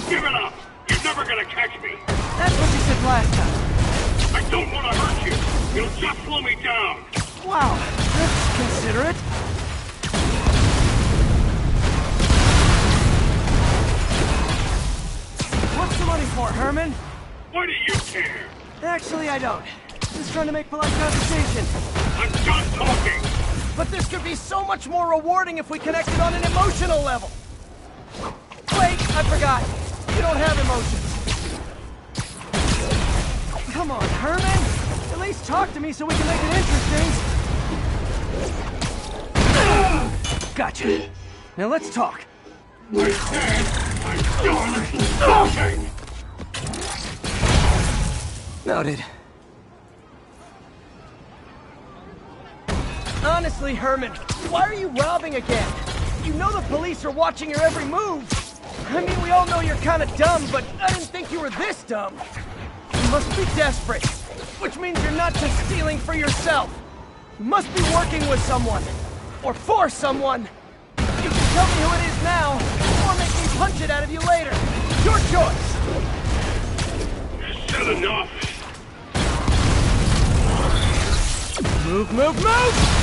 Give it up! You're never gonna catch me! That's what you said last time. I don't want to hurt you! You'll just slow me down! Wow, that's considerate. What's the money for, Herman? Why do you care? Actually, I don't. Just trying to make polite conversation. I'm done talking! But this could be so much more rewarding if we connected on an emotional level. Wait, I forgot. You don't have emotions. Come on, Herman. At least talk to me so we can make it interesting. Gotcha. Now let's talk. I said I'm done talking! Noted. Honestly, Herman, why are you robbing again? You know the police are watching your every move. I mean, we all know you're kind of dumb, but I didn't think you were this dumb. You must be desperate, which means you're not just stealing for yourself. You must be working with someone, or for someone. You can tell me who it is now, or make me punch it out of you later. Your choice. Said enough! Move, move, move!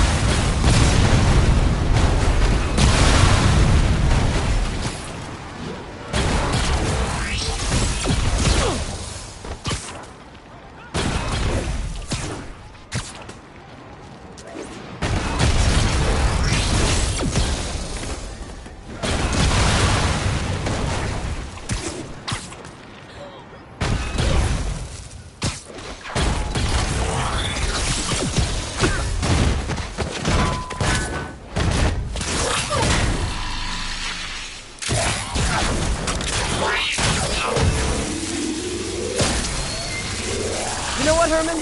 You know what, Herman?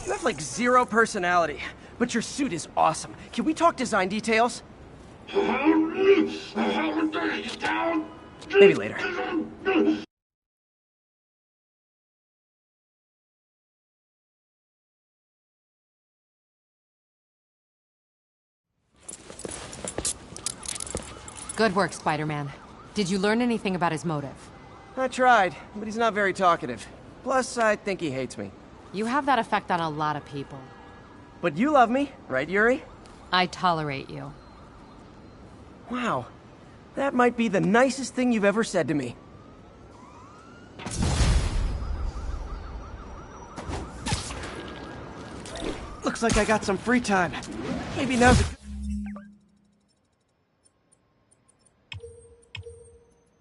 You have like zero personality, but your suit is awesome. Can we talk design details? Maybe later. Good work, Spider-Man. Did you learn anything about his motive? I tried, but he's not very talkative. Plus, I think he hates me. You have that effect on a lot of people. But you love me, right, Yuri? I tolerate you. Wow. That might be the nicest thing you've ever said to me. Looks like I got some free time. Maybe now's a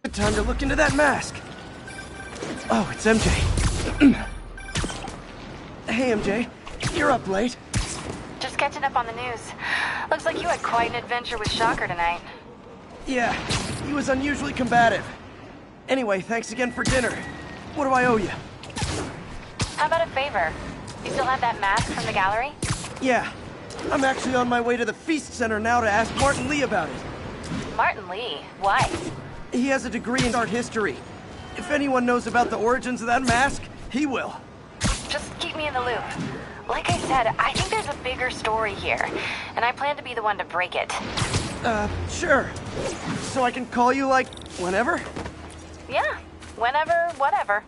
good time to look into that mask. Oh, it's MJ. Hey, MJ. You're up late. Just catching up on the news. Looks like you had quite an adventure with Shocker tonight. Yeah, he was unusually combative. Anyway, thanks again for dinner. What do I owe you? How about a favor? You still have that mask from the gallery? Yeah, I'm actually on my way to the Feast Center now to ask Martin Lee about it. Martin Lee? Why? He has a degree in art history. If anyone knows about the origins of that mask, he will. Just keep me in the loop. Like I said, I think there's a bigger story here, and I plan to be the one to break it. Sure. So I can call you, like, whenever? Yeah, whenever, whatever.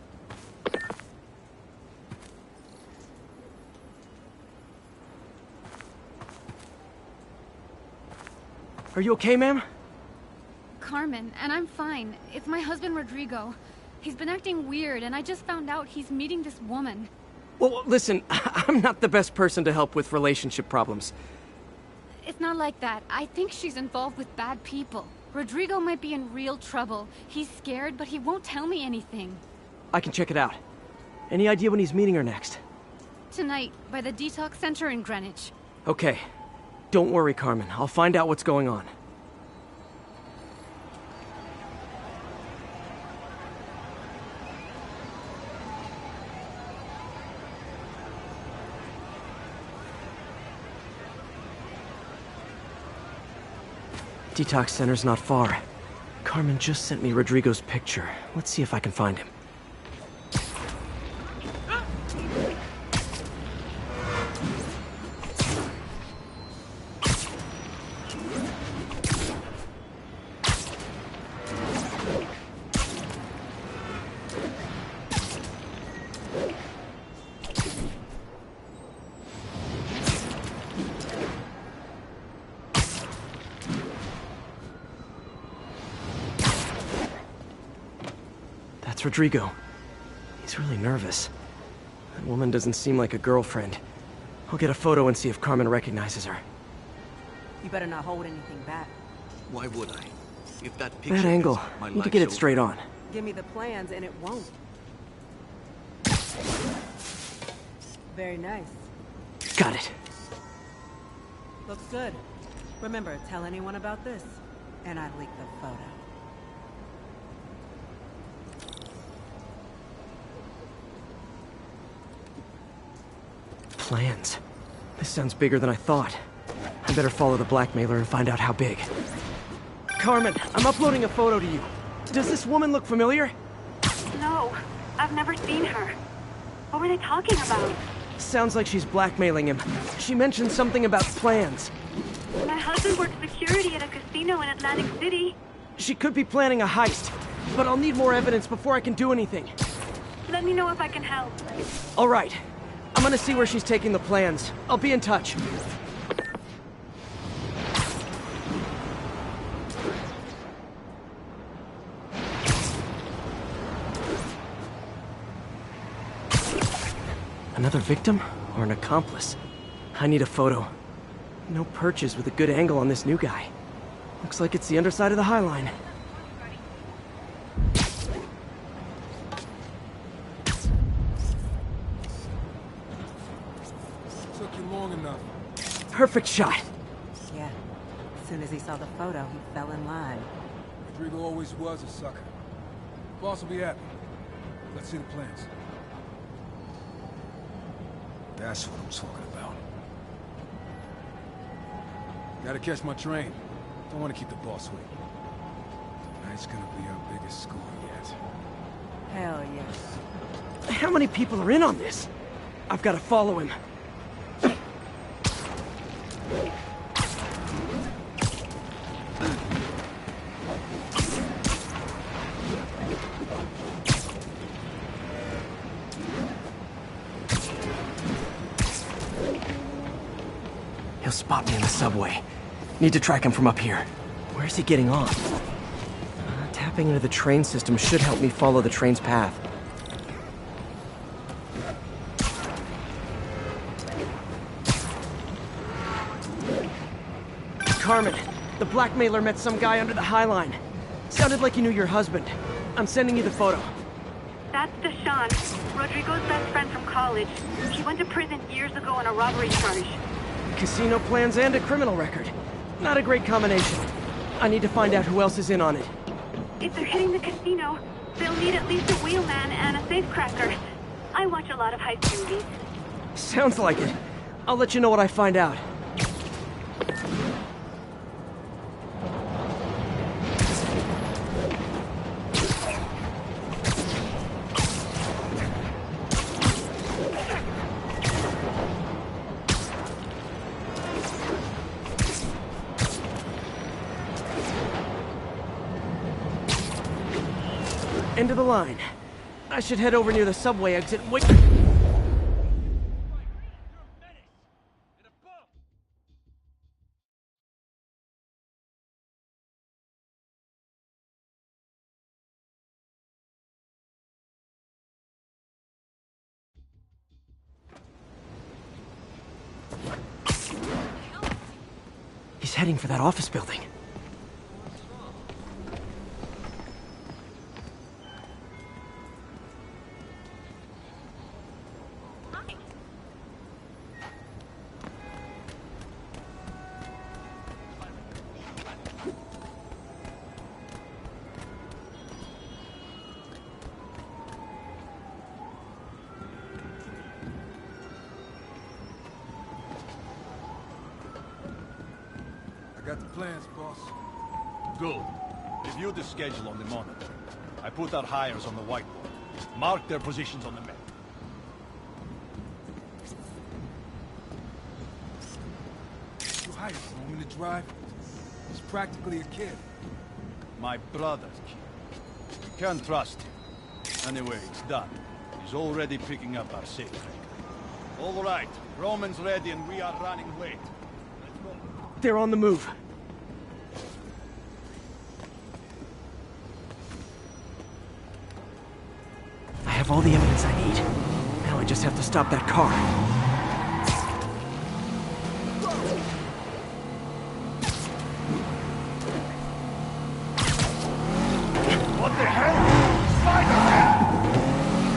Are you okay, ma'am? Carmen, and I'm fine. It's my husband, Rodrigo. He's been acting weird, and I just found out he's meeting this woman. Well, listen, I'm not the best person to help with relationship problems. It's not like that. I think she's involved with bad people. Rodrigo might be in real trouble. He's scared, but he won't tell me anything. I can check it out. Any idea when he's meeting her next? Tonight, by the detox center in Greenwich. Okay. Don't worry, Carmen. I'll find out what's going on. Detox center's not far. Carmen just sent me Rodrigo's picture. Let's see if I can find him. That's Rodrigo. He's really nervous. That woman doesn't seem like a girlfriend. I'll get a photo and see if Carmen recognizes her. You better not hold anything back. Why would I? If that picture That angle. is my Need to life get it show- straight on. Give me the plans and it won't. Very nice. Got it. Looks good. Remember, tell anyone about this, and I leak the photo. Plans. This sounds bigger than I thought. I better follow the blackmailer and find out how big. Carmen, I'm uploading a photo to you. Does this woman look familiar? No, I've never seen her. What were they talking about? Sounds like she's blackmailing him. She mentioned something about plans. My husband works security at a casino in Atlantic City. She could be planning a heist, but I'll need more evidence before I can do anything. Let me know if I can help. All right. I'm gonna see where she's taking the plans. I'll be in touch. Another victim or an accomplice? I need a photo. No perches with a good angle on this new guy. Looks like it's the underside of the High Line. Took you long enough. Perfect shot. Yeah. As soon as he saw the photo, he fell in line. Rodrigo always was a sucker. Boss will be happy. Let's see the plans. That's what I'm talking about. Gotta catch my train. Don't want to keep the boss waiting. Tonight's gonna be our biggest score yet. Hell yes. How many people are in on this? I've got to follow him. He'll spot me in the subway. Need to track him from up here. Where's he getting on? Tapping into the train system should help me follow the train's path. Carmen, the blackmailer met some guy under the High Line. Sounded like he knew your husband. I'm sending you the photo. That's Deshaun, Rodrigo's best friend from college. He went to prison years ago on a robbery charge. Casino plans and a criminal record. Not a great combination. I need to find out who else is in on it. If they're hitting the casino, they'll need at least a wheelman and a safecracker. I watch a lot of heist movies. Sounds like it. I'll let you know what I find out. End of the line. I should head over near the subway exit and wait. He's heading for that office building. I got the plans, boss. Good. Review the schedule on the monitor. I put our hires on the whiteboard. Mark their positions on the map. You hired someone to drive? He's practically a kid. My brother's kid. You can't trust him. Anyway, it's done. He's already picking up our safe record. All right. Roman's ready and we are running late. Let's go. They're on the move. have all the evidence I need. Now I just have to stop that car. What the hell? Spider-Man!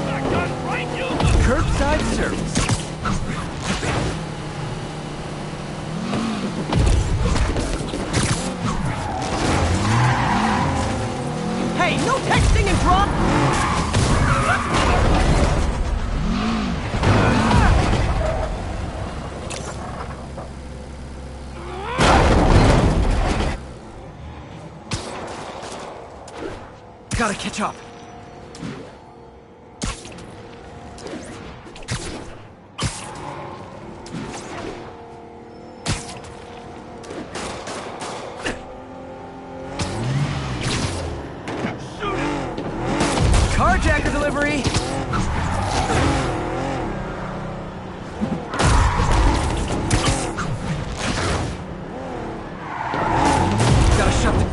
I got right, you! Curbside service. Hey, no texting and drop! Gotta catch up. Carjacker delivery! Gotta shut the...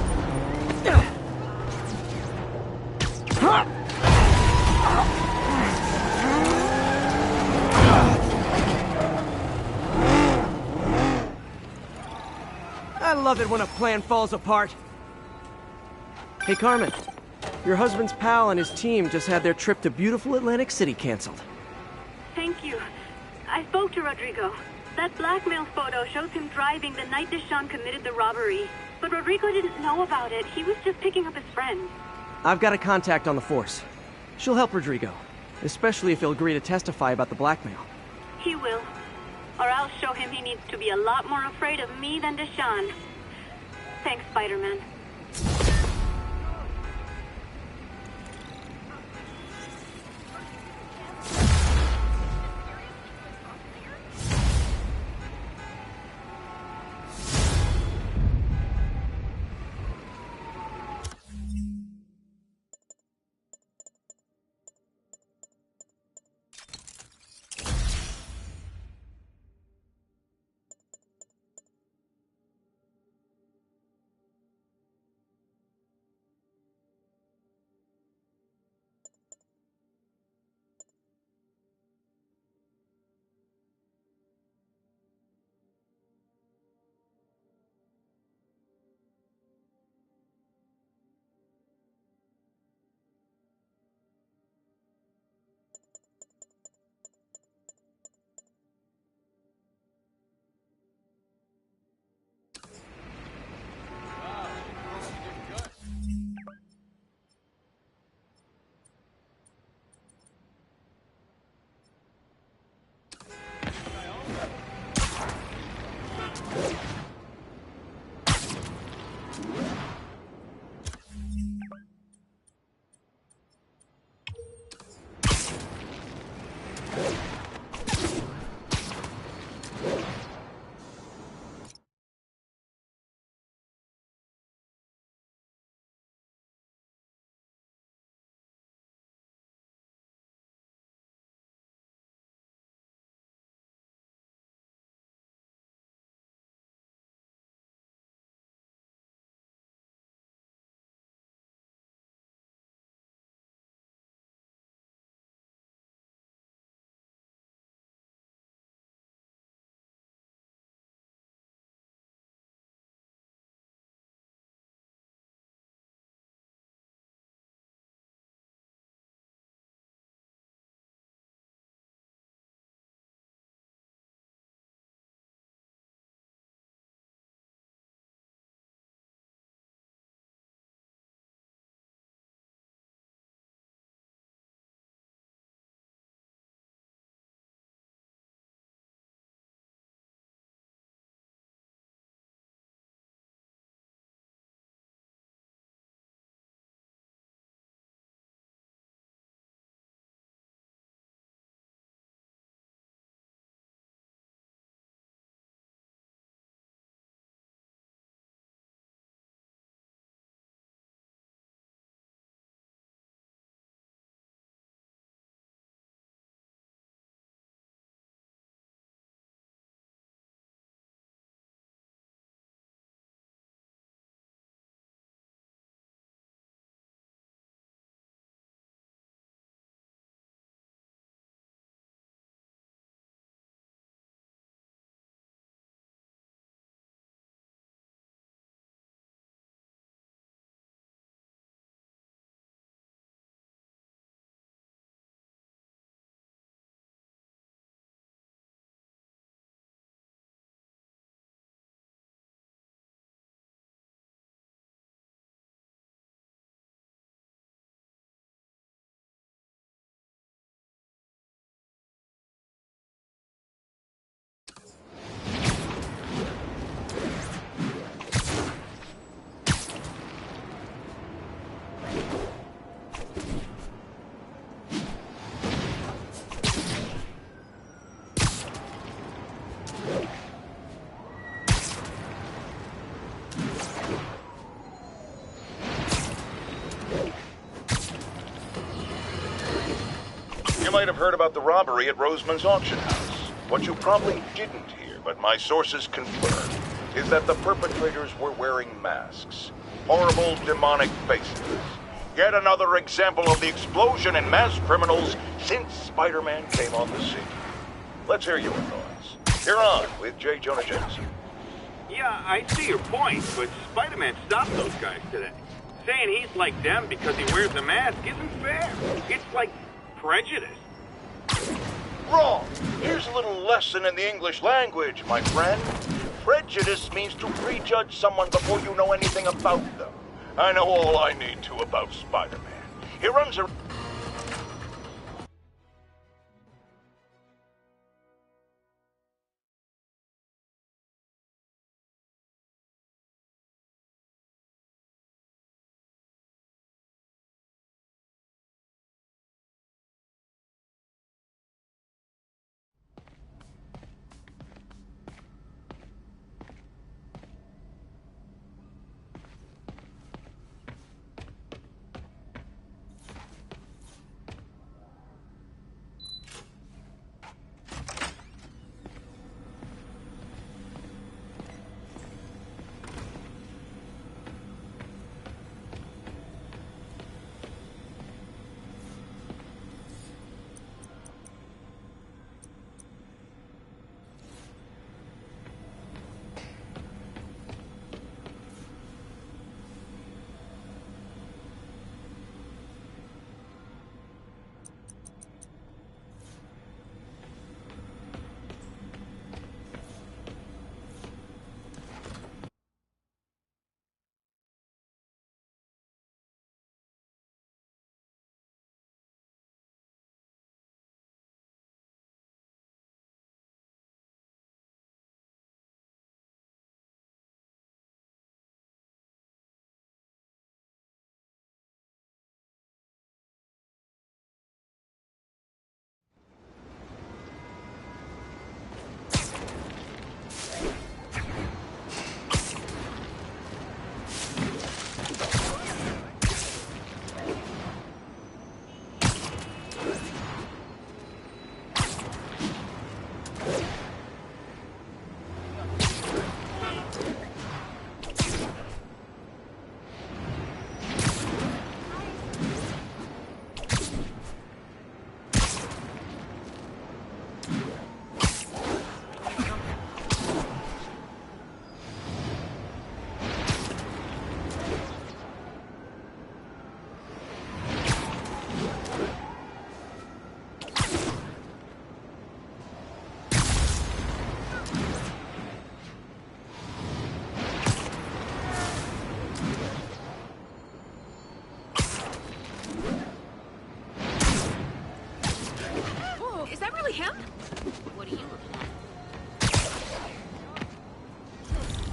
I love it when a plan falls apart. Hey, Carmen. Your husband's pal and his team just had their trip to beautiful Atlantic City canceled. Thank you. I spoke to Rodrigo. That blackmail photo shows him driving the night Deshawn committed the robbery. But Rodrigo didn't know about it. He was just picking up his friend. I've got a contact on the force. She'll help Rodrigo, especially if he'll agree to testify about the blackmail. He will. Or I'll show him he needs to be a lot more afraid of me than Deshawn. Thanks, Spider-Man. You might have heard about the robbery at Roseman's auction house. What you probably didn't hear, but my sources confirmed, is that the perpetrators were wearing masks. Horrible, demonic faces. Yet another example of the explosion in mass criminals since Spider-Man came on the scene. Let's hear your thoughts. You're on with J. Jonah Jameson. Yeah, I see your point, but Spider-Man stopped those guys today. Saying he's like them because he wears a mask isn't fair. It's like prejudice. Wrong. Here's a little lesson in the English language, my friend. Prejudice means to prejudge someone before you know anything about them. I know all I need to about Spider-Man. He runs a...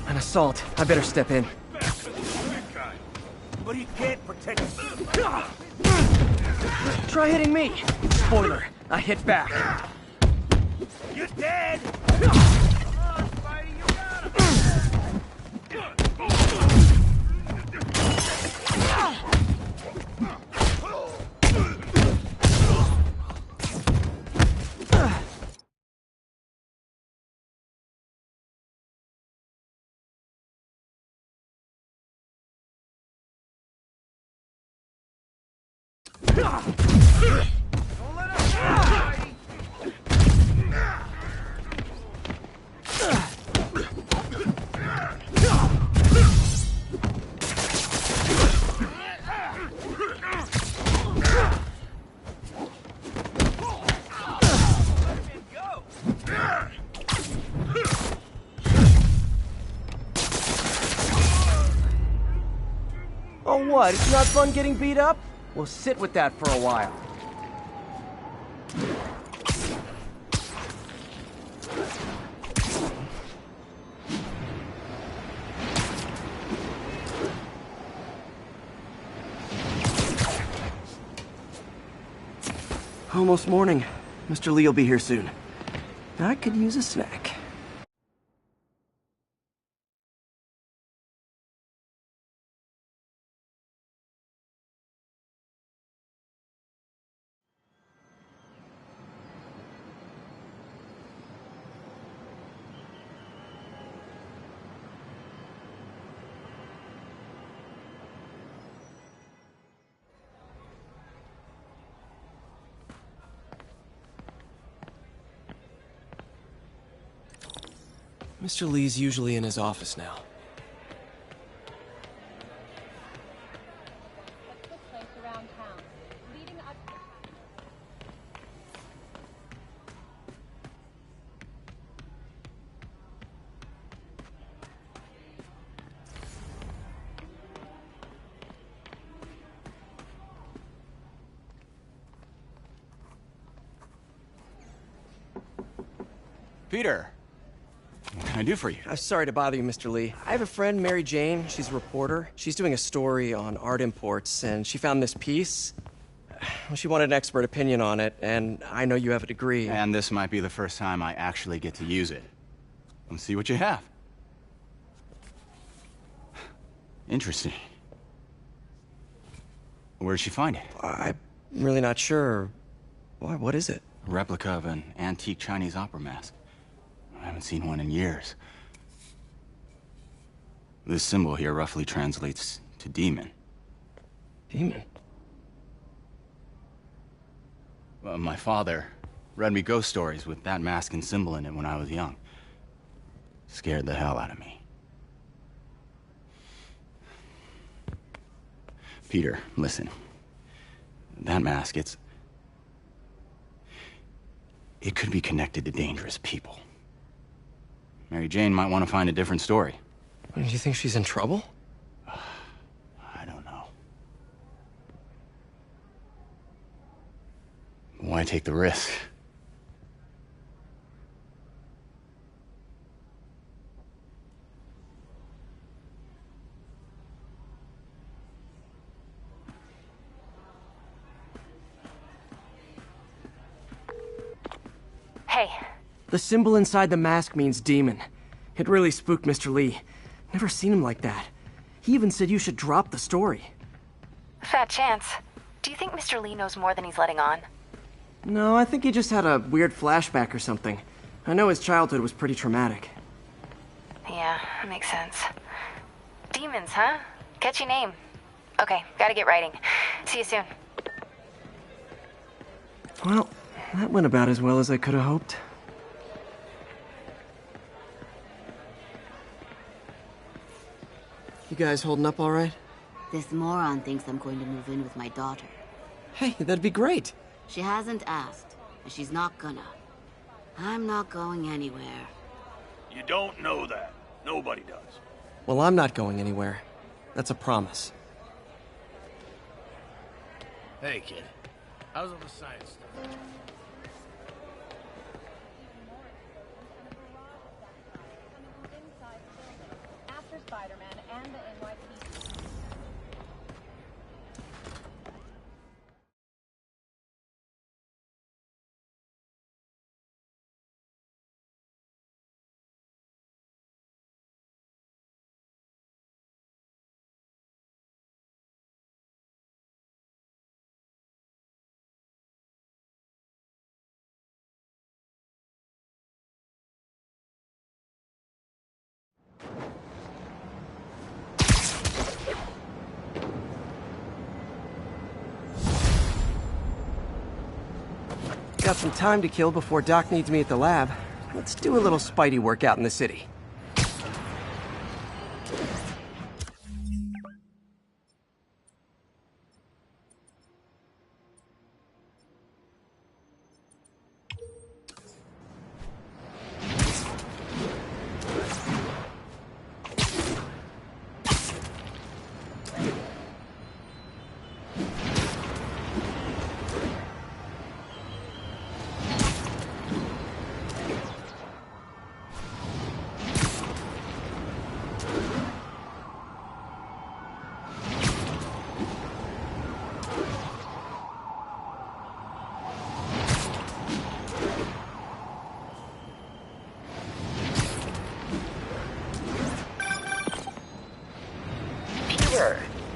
An assault. I better step in. But he can't protect Try hitting me. Spoiler. I hit back. You're dead! Oh, what? It's not fun getting beat up? We'll sit with that for a while. Almost morning. Mr. Lee will be here soon. I could use a snack. Mr. Lee's usually in his office now. Peter, what can I do for you? I'm sorry to bother you, Mr. Lee. I have a friend, Mary Jane. She's a reporter. She's doing a story on art imports, and she found this piece. Well, she wanted an expert opinion on it, and I know you have a degree. And this might be the first time I actually get to use it. Let's see what you have. Interesting. Where did she find it? I'm really not sure. Why, what is it? A replica of an antique Chinese opera mask. I haven't seen one in years. This symbol here roughly translates to demon. Demon? Well, my father read me ghost stories with that mask and symbol in it when I was young. Scared the hell out of me. Peter, listen. That mask, it could be connected to dangerous people. Mary Jane might want to find a different story. Do you think she's in trouble? I don't know. Why take the risk? Hey. The symbol inside the mask means demon. It really spooked Mr. Lee. Never seen him like that. He even said you should drop the story. Fat chance. Do you think Mr. Lee knows more than he's letting on? No, I think he just had a weird flashback or something. I know his childhood was pretty traumatic. Yeah, that makes sense. Demons, huh? Catchy name. Okay, gotta get writing. See you soon. Well, that went about as well as I could have hoped. You guys holding up all right? This moron thinks I'm going to move in with my daughter. Hey, that'd be great. She hasn't asked, and she's not gonna. I'm not going anywhere. You don't know that. Nobody does. Well, I'm not going anywhere. That's a promise. Hey, kid. How's all the science stuff? After Spider-Man and the NYPD. Got some time to kill before Doc needs me at the lab. Let's do a little Spidey workout in the city.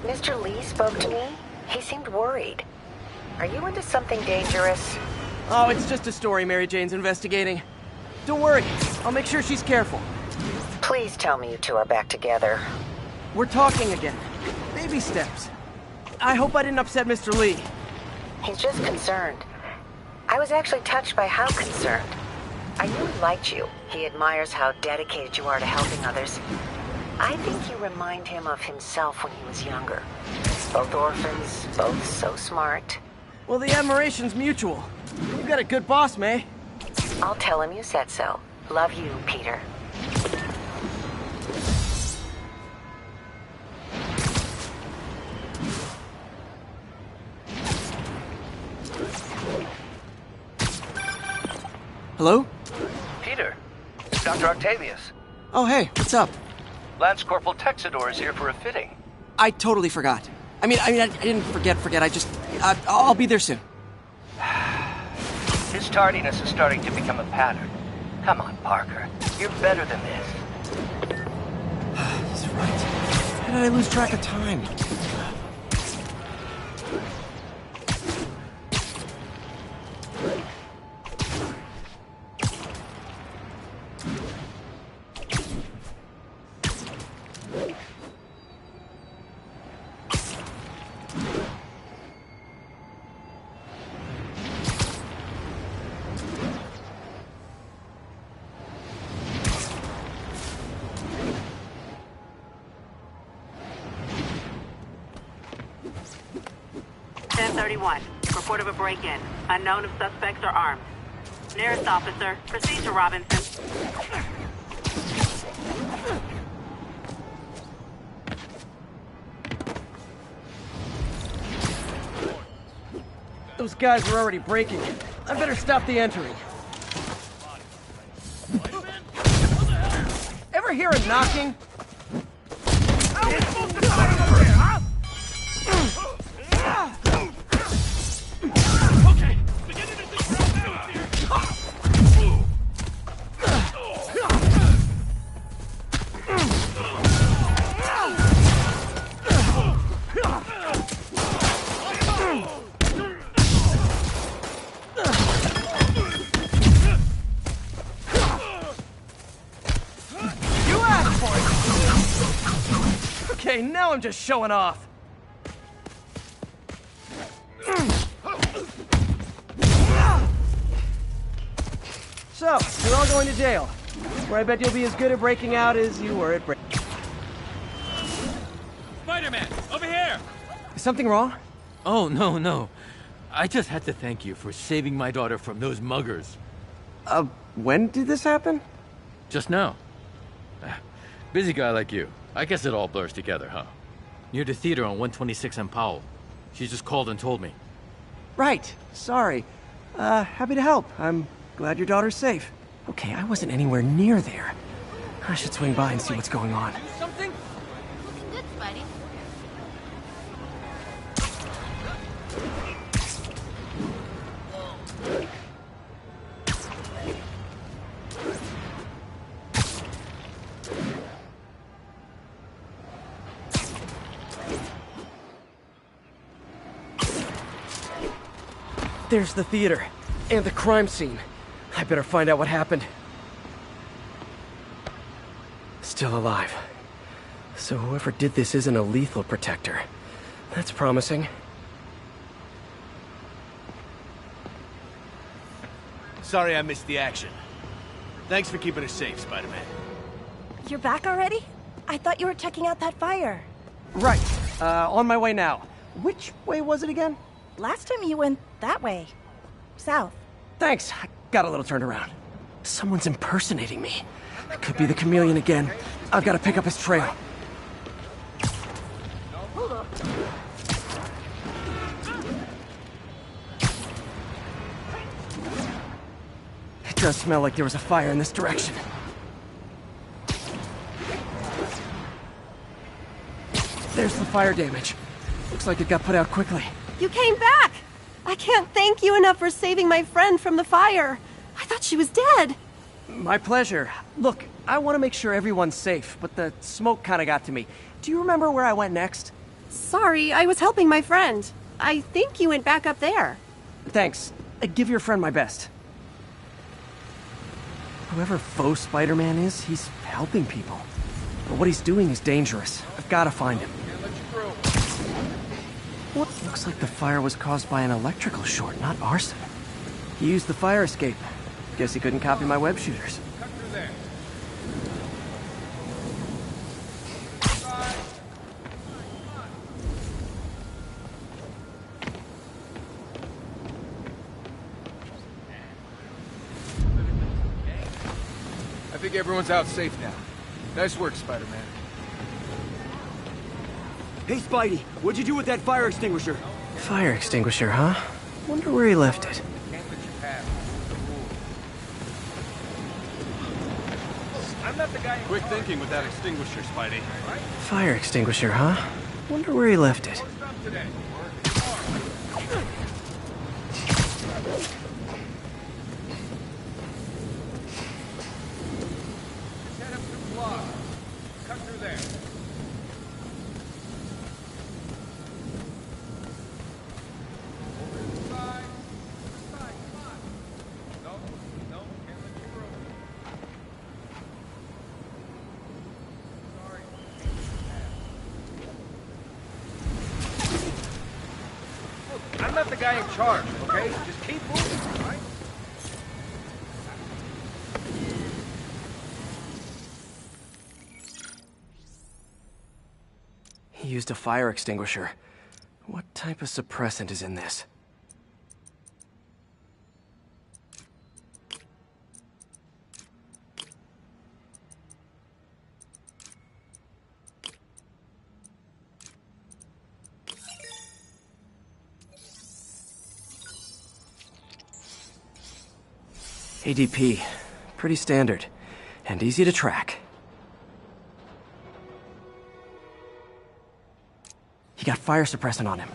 Mr. Lee spoke to me. He seemed worried. Are you into something dangerous? Oh, it's just a story Mary Jane's investigating. Don't worry, I'll make sure she's careful. Please tell me you two are back together. We're talking again. Baby steps. I hope I didn't upset Mr. Lee. He's just concerned. I was actually touched by how concerned. I knew he liked you. He admires how dedicated you are to helping others. I think you remind him of himself when he was younger. Both orphans, both so smart. Well, the admiration's mutual. You've got a good boss, May. I'll tell him you said so. Love you, Peter. Hello? Peter, it's Dr. Octavius. Oh, hey, what's up? Lance Corporal Texador is here for a fitting. I totally forgot. I didn't forget. I'll be there soon. His tardiness is starting to become a pattern. Come on, Parker. You're better than this. He's right. How did I lose track of time? Report of a break-in. Unknown if suspects are armed. Nearest officer, proceed to Robinson. Those guys are already breaking. I better stop the entering. Ever hear a knocking? Okay, now I'm just showing off. So, you're all going to jail, where I bet you'll be as good at breaking out as you were at breaking. Spider-Man, over here! Is something wrong? Oh, no. I just had to thank you for saving my daughter from those muggers. When did this happen? Just now. Busy guy like you. I guess it all blurs together, huh? Near the theater on 126 and Powell. She just called and told me. Right. Sorry. Happy to help. I'm glad your daughter's safe. Okay, I wasn't anywhere near there. I should swing by and see what's going on. Something? Looking good, Spidey. There's the theater. And the crime scene. I better find out what happened. Still alive. So whoever did this isn't a lethal protector. That's promising. Sorry I missed the action. Thanks for keeping us safe, Spider-Man. You're back already? I thought you were checking out that fire. Right. On my way now. Which way was it again? Last time you went that way. South. Thanks. I got a little turned around. Someone's impersonating me. It could be the chameleon again. I've got to pick up his trail. It does smell like there was a fire in this direction. There's the fire damage. Looks like it got put out quickly. You came back! I can't thank you enough for saving my friend from the fire. I thought she was dead. My pleasure. Look, I want to make sure everyone's safe, but the smoke kind of got to me. Do you remember where I went next? Sorry, I was helping my friend. I think you went back up there. Thanks. Give your friend my best. Whoever faux Spider-Man is, he's helping people. But what he's doing is dangerous. I've got to find him. What? Looks like the fire was caused by an electrical short, not arson. He used the fire escape. Guess he couldn't copy my web shooters. Cut through there. I think everyone's out safe now. Nice work, Spider-Man. Hey, Spidey, what'd you do with that fire extinguisher? Fire extinguisher, huh? Wonder where he left it. Can't let you pass. I'm not the guy. Quick thinking with that extinguisher, Spidey. Fire extinguisher, huh? Wonder where he left it. Today. Head up to block. Cut through there. I'm not the guy in charge, okay? Just keep moving, all right? He used a fire extinguisher. What type of suppressant is in this? ADP. Pretty standard. And easy to track. He got fire suppressant on him.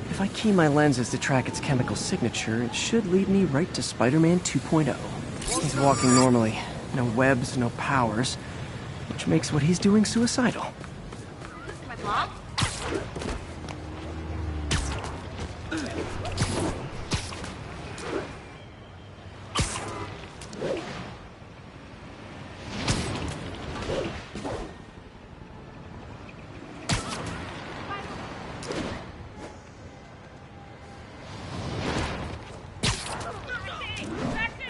If I key my lenses to track its chemical signature, it should lead me right to Spider-Man 2.0. He's walking normally. No webs, no powers. Which makes what he's doing suicidal. My mom?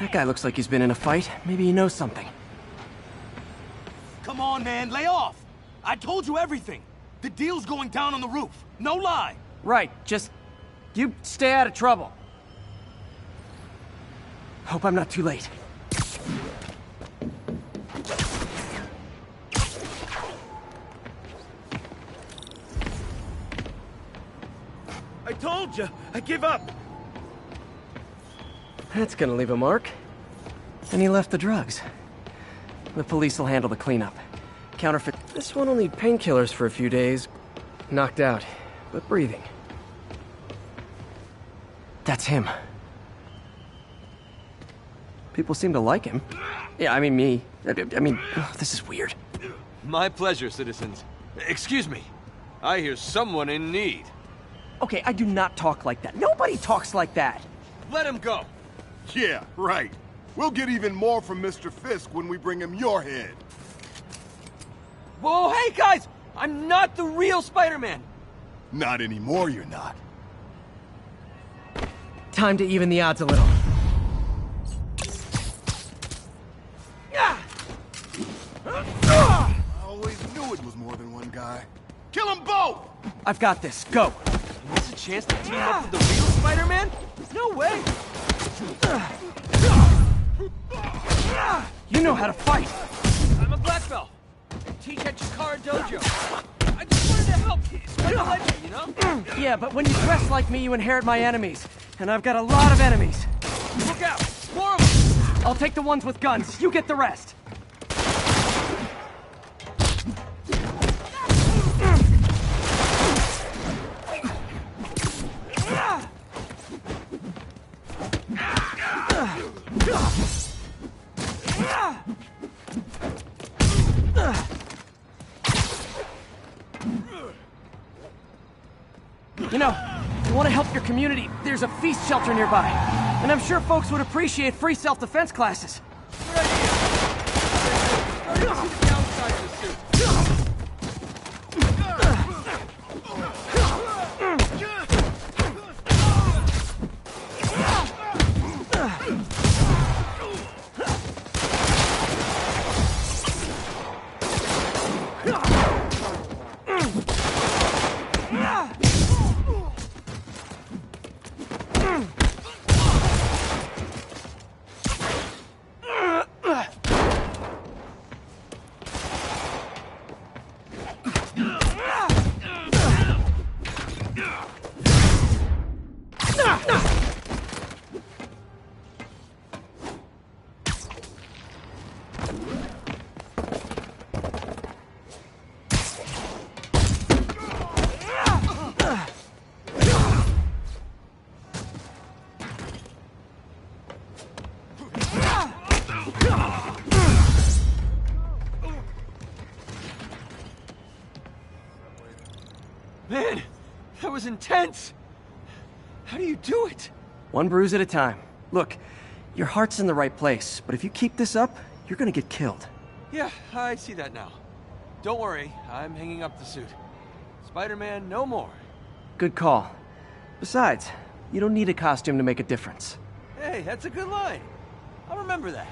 That guy looks like he's been in a fight. Maybe he knows something. Come on, man, lay off! I told you everything! The deal's going down on the roof. No lie! Right, just... you stay out of trouble. Hope I'm not too late. I told you! I give up! That's gonna leave a mark. And he left the drugs. The police will handle the cleanup. Counterfeit... This one will need painkillers for a few days. Knocked out, but breathing. That's him. People seem to like him. Yeah, I mean me. I mean, this is weird. My pleasure, citizens. Excuse me. I hear someone in need. Okay, I do not talk like that. Nobody talks like that. Let him go. Yeah, right. We'll get even more from Mr. Fisk when we bring him your head. Whoa, hey guys! I'm not the real Spider-Man! Not anymore, you're not. Time to even the odds a little. I always knew it was more than one guy. Kill them both! I've got this. Go! What's a chance to team up with the real Spider-Man? No way! You know how to fight! I'm a black belt. Teach at Chikara Dojo. I just wanted to help. Spread the legend, you know? Yeah, but when you dress like me, you inherit my enemies. And I've got a lot of enemies. Look out! More of them! I'll take the ones with guns. You get the rest. You know, if you want to help your community, there's a feast shelter nearby. And I'm sure folks would appreciate free self-defense classes. Man, that was intense! How do you do it? One bruise at a time. Look, your heart's in the right place, but if you keep this up, you're gonna get killed. Yeah, I see that now. Don't worry, I'm hanging up the suit. Spider-Man no more. Good call. Besides, you don't need a costume to make a difference. Hey, that's a good line. I'll remember that.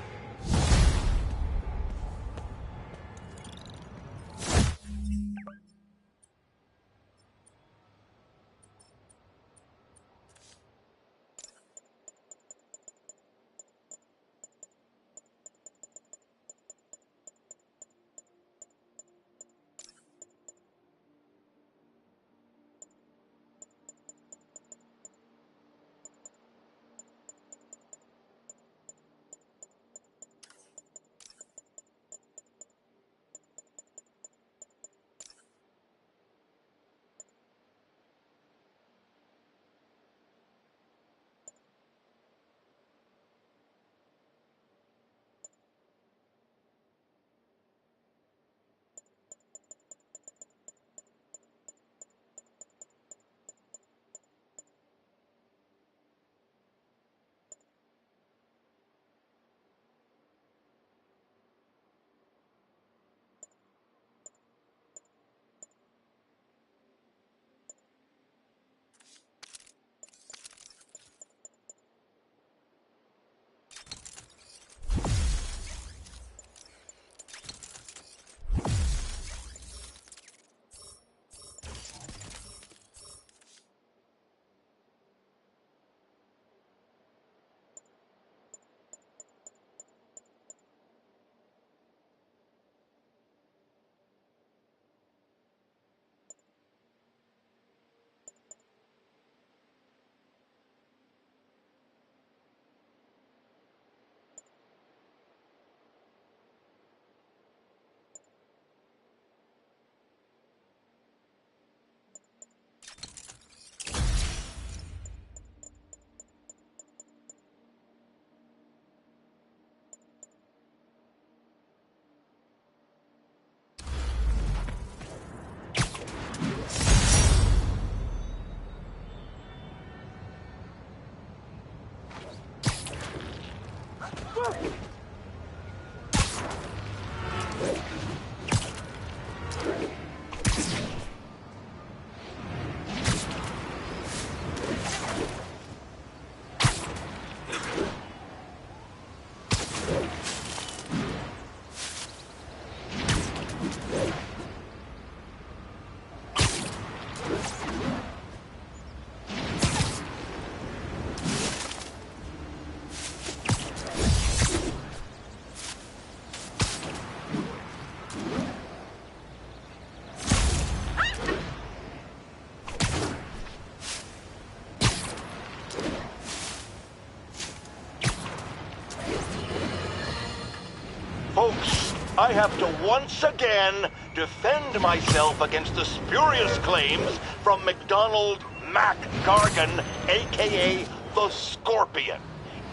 Folks, I have to once again defend myself against the spurious claims from McDonald Mac Gargan, a.k.a. the Scorpion.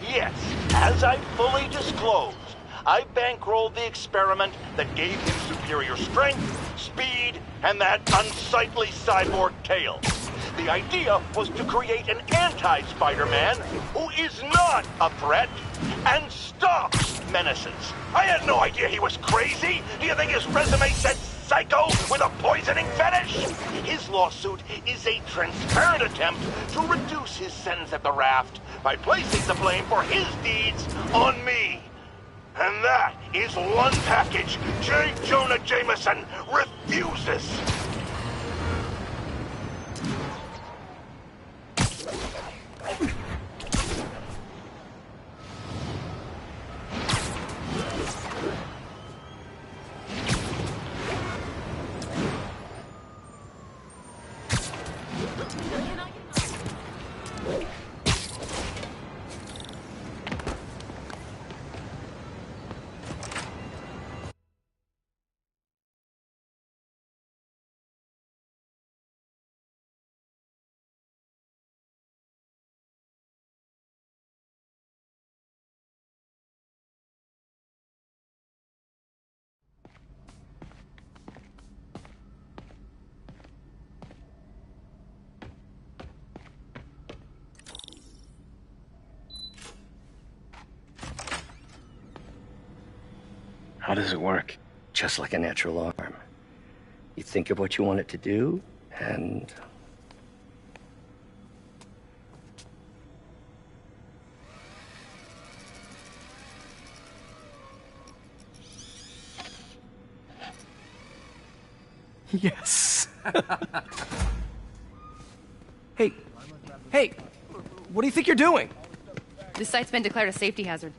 Yes, as I fully disclosed, I bankrolled the experiment that gave him superior strength, speed, and that unsightly cyborg tail. The idea was to create an anti-Spider-Man who is not a threat and stops menaces. I had no idea he was crazy. Do you think his resume said psycho with a poisoning fetish? His lawsuit is a transparent attempt to reduce his sentence at the raft by placing the blame for his deeds on me. And that is one package J. Jonah Jameson refuses. How does it work? Just like a natural arm. You think of what you want it to do, and... Yes. Hey, what do you think you're doing? This site's been declared a safety hazard.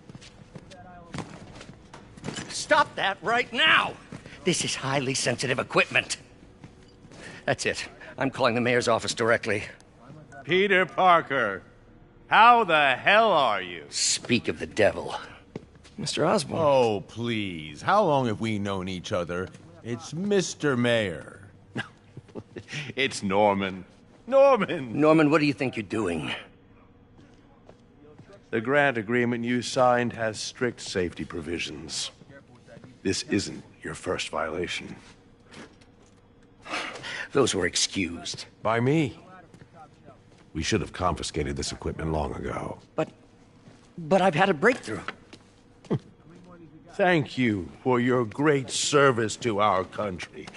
Stop that right now! This is highly sensitive equipment. That's it. I'm calling the mayor's office directly. Peter Parker, how the hell are you? Speak of the devil. Mr. Osborn. Oh, please. How long have we known each other? It's Mr. Mayor. It's Norman. Norman! Norman, what do you think you're doing? The grant agreement you signed has strict safety provisions. This isn't your first violation. Those were excused. By me. We should have confiscated this equipment long ago. But I've had a breakthrough. Thank you for your great service to our country.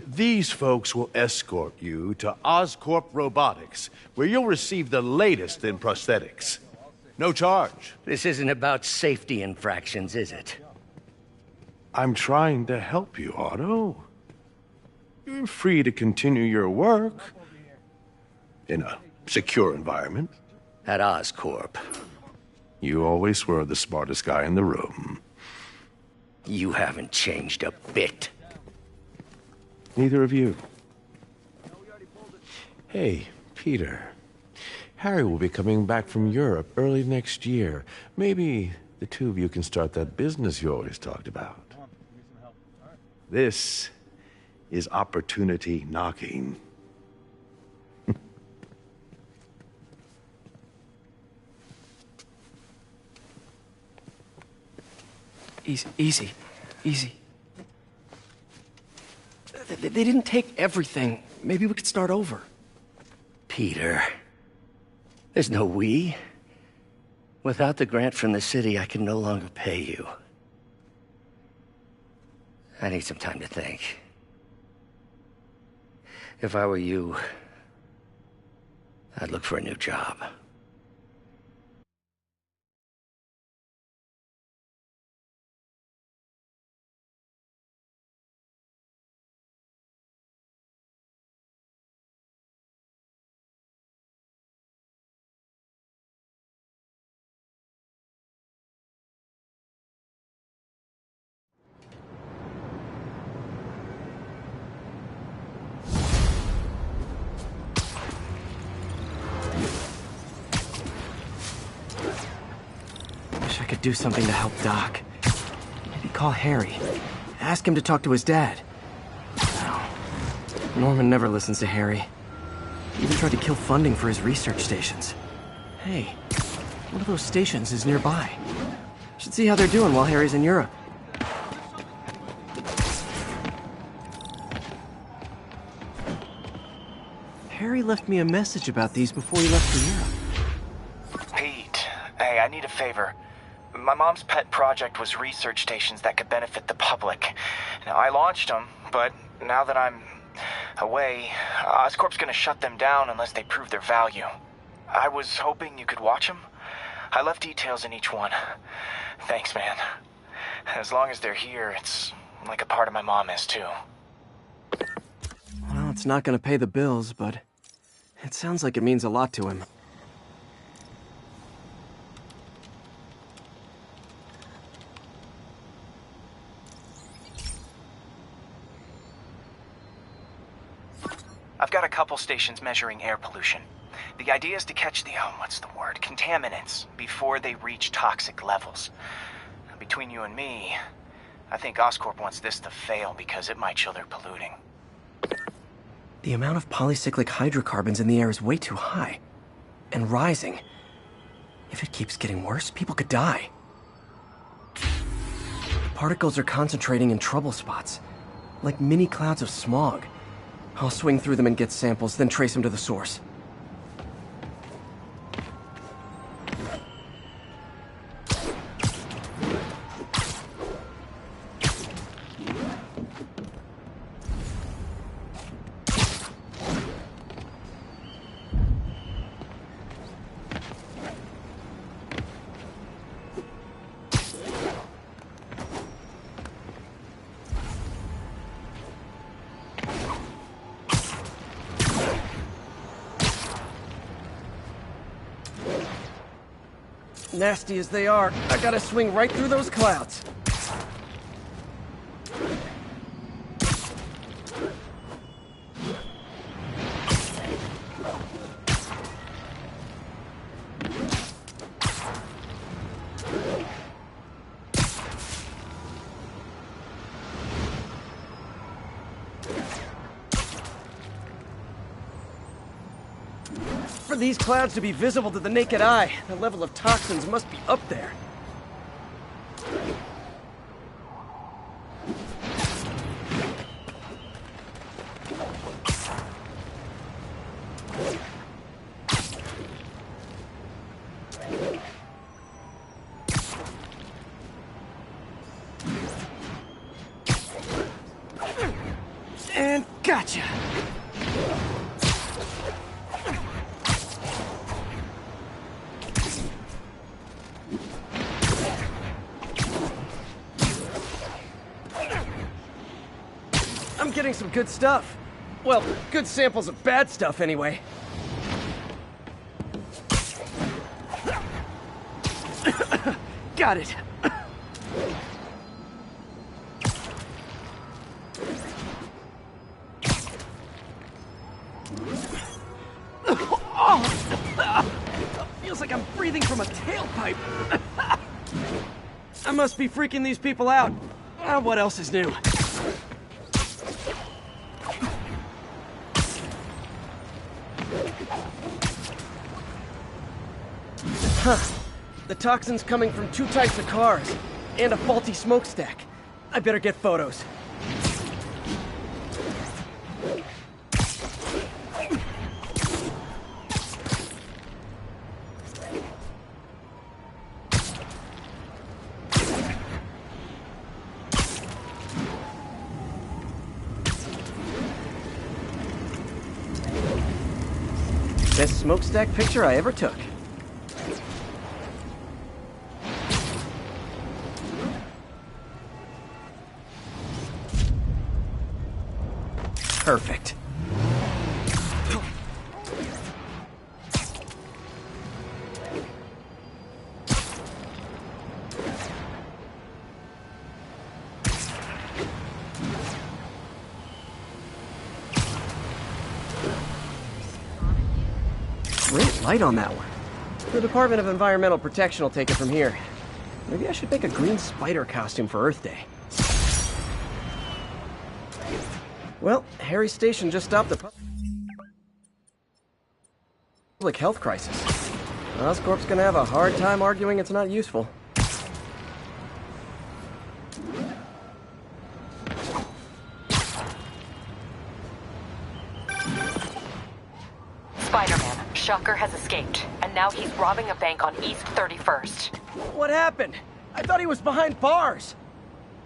These folks will escort you to Oscorp Robotics, where you'll receive the latest in prosthetics. No charge. This isn't about safety infractions, is it? I'm trying to help you, Otto. You're free to continue your work in a secure environment. At Oscorp. You always were the smartest guy in the room. You haven't changed a bit. Neither of you. Hey, Peter. Harry will be coming back from Europe early next year. Maybe the two of you can start that business you always talked about. This is opportunity knocking. Easy. They didn't take everything. Maybe we could start over. Peter, there's no we. Without the grant from the city, I can no longer pay you. I need some time to think. If I were you, I'd look for a new job. Wish I could do something to help Doc. Maybe call Harry. Ask him to talk to his dad. No. Norman never listens to Harry. He even tried to kill funding for his research stations. Hey, one of those stations is nearby. Should see how they're doing while Harry's in Europe. Harry left me a message about these before he left for Europe. Pete, hey, I need a favor. My mom's pet project was research stations that could benefit the public. Now, I launched them, but now that I'm away, Oscorp's gonna shut them down unless they prove their value. I was hoping you could watch them. I left details in each one. Thanks, man. As long as they're here, it's like a part of my mom is, too. Well, it's not gonna pay the bills, but it sounds like it means a lot to him. I've got a couple stations measuring air pollution. The idea is to catch the, contaminants before they reach toxic levels. Between you and me, I think Oscorp wants this to fail because it might show they're polluting. The amount of polycyclic hydrocarbons in the air is way too high. And rising. If it keeps getting worse, people could die. The particles are concentrating in trouble spots, like mini clouds of smog. I'll swing through them and get samples, then trace them to the source. Nasty as they are, I gotta swing right through those clouds. For these clouds to be visible to the naked eye, the level of toxins must be up there. And gotcha! I'm getting some good stuff. Well, good samples of bad stuff, anyway. Got it. Feels like I'm breathing from a tailpipe. I must be freaking these people out. What else is new? Huh. The toxin's coming from 2 types of cars, and a faulty smokestack. I better get photos. Best smokestack picture I ever took. Perfect. Great light on that one. The Department of Environmental Protection will take it from here. Maybe I should make a green spider costume for Earth Day. Well, Harry's station just stopped the public health crisis. Oscorp's gonna have a hard time arguing it's not useful. Spider-Man, Shocker has escaped, and now he's robbing a bank on East 31st. What happened? I thought he was behind bars.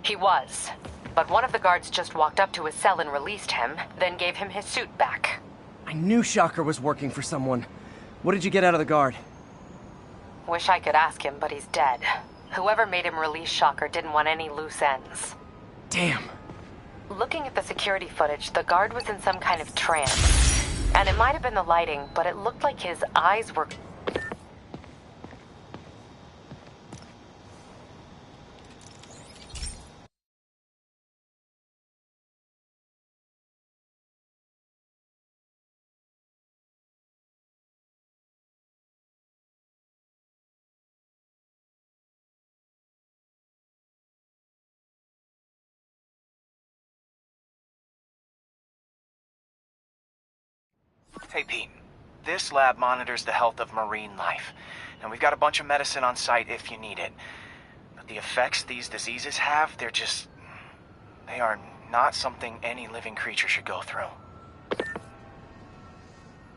He was. But one of the guards just walked up to his cell and released him, then gave him his suit back. I knew Shocker was working for someone. What did you get out of the guard? Wish I could ask him, but he's dead. Whoever made him release Shocker didn't want any loose ends. Damn. Looking at the security footage, the guard was in some kind of trance. And it might have been the lighting, but it looked like his eyes were... Hey, Pete. This lab monitors the health of marine life. And we've got a bunch of medicine on site if you need it. But the effects these diseases have, they are not something any living creature should go through.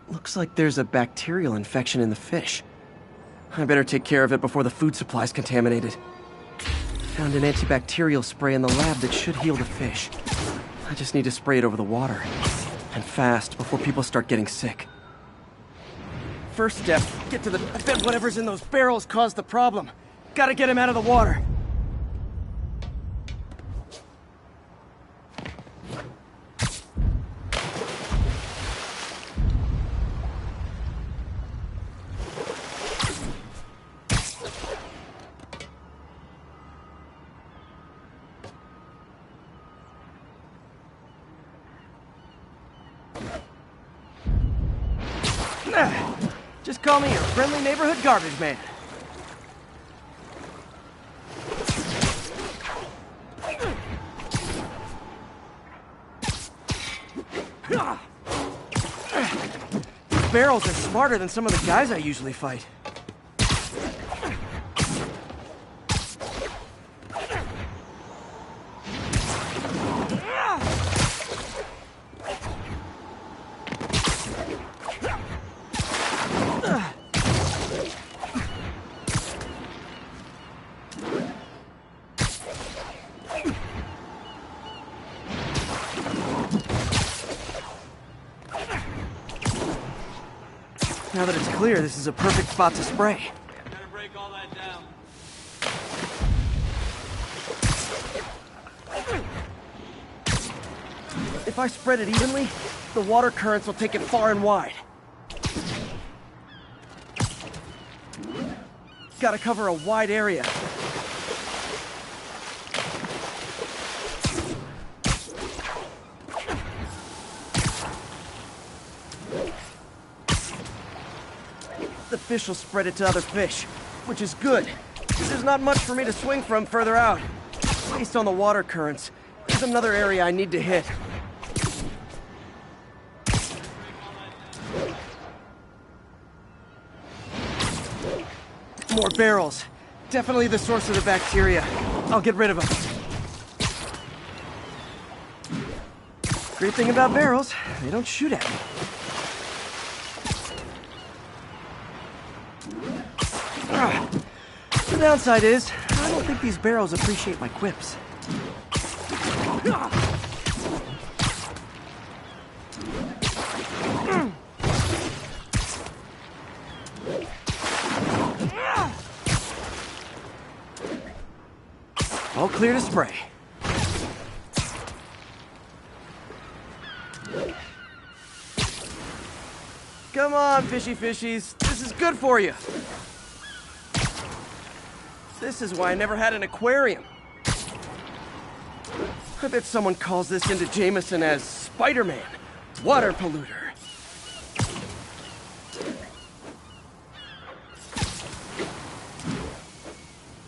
Looks like there's a bacterial infection in the fish. I better take care of it before the food supply's contaminated. Found an antibacterial spray in the lab that should heal the fish. I just need to spray it over the water. And fast, before people start getting sick. First step, get to the... I bet whatever's in those barrels caused the problem. Gotta get him out of the water. call me your friendly neighborhood garbage man. These barrels are smarter than some of the guys I usually fight. Now that it's clear, this is a perfect spot to spray. Better break all that down. If I spread it evenly, the water currents will take it far and wide. Gotta cover a wide area. The fish will spread it to other fish, which is good. There's not much for me to swing from further out. Based on the water currents, there's another area I need to hit. More barrels. Definitely the source of the bacteria. I'll get rid of them. Great thing about barrels, they don't shoot at me. The downside is, I don't think these barrels appreciate my quips. All clear to spray. Come on, fishy fishies. This is good for you. This is why I never had an aquarium. I bet someone calls this into Jameson as Spider-Man, water polluter.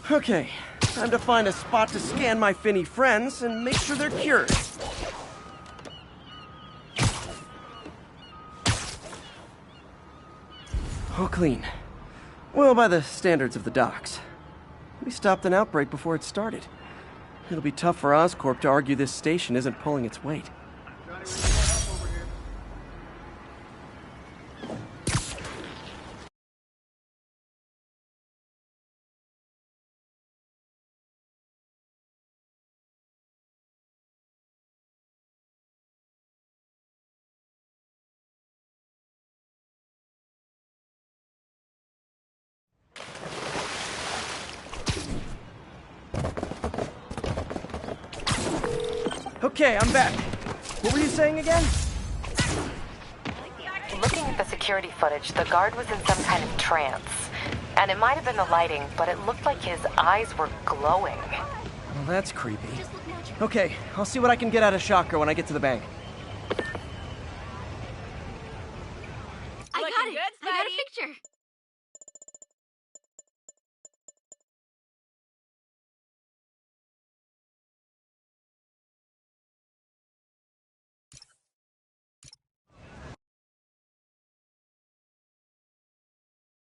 Okay, time to find a spot to scan my finny friends and make sure they're cured. All clean. Well, by the standards of the docks. We stopped an outbreak before it started. It'll be tough for Oscorp to argue this station isn't pulling its weight. Okay, I'm back. What were you saying again? Looking at the security footage, the guard was in some kind of trance. And it might have been the lighting, but it looked like his eyes were glowing. Well, that's creepy. Okay, I'll see what I can get out of Shocker when I get to the bank.